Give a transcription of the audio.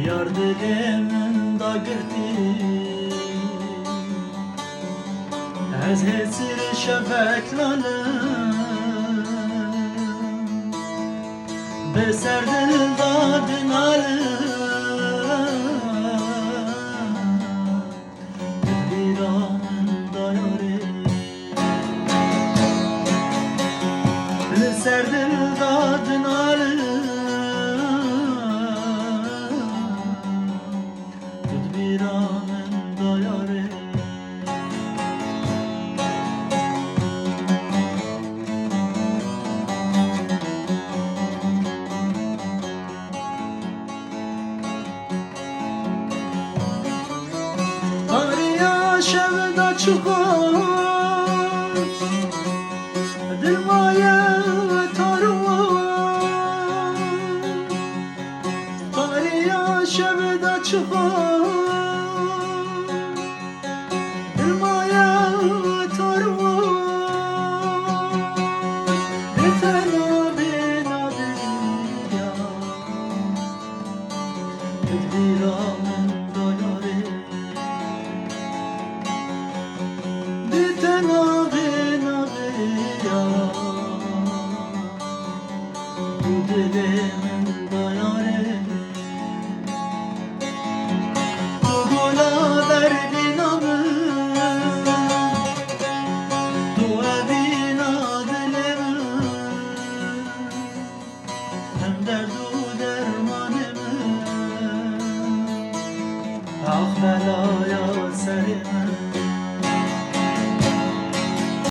Yar dilimin da girdi Ez hezir şefeklanım Beser dil dadın alım Tedbiranın da yari Beser dil dadın alım Tedbiranın da yari Şevda çıkar Dilmaya tarvar Tariya şevda çıkar Dilmaya tarvar Yeter nabi nabi ya Tedbiranın doları Nabi nabi ya Bu dilimin dayarı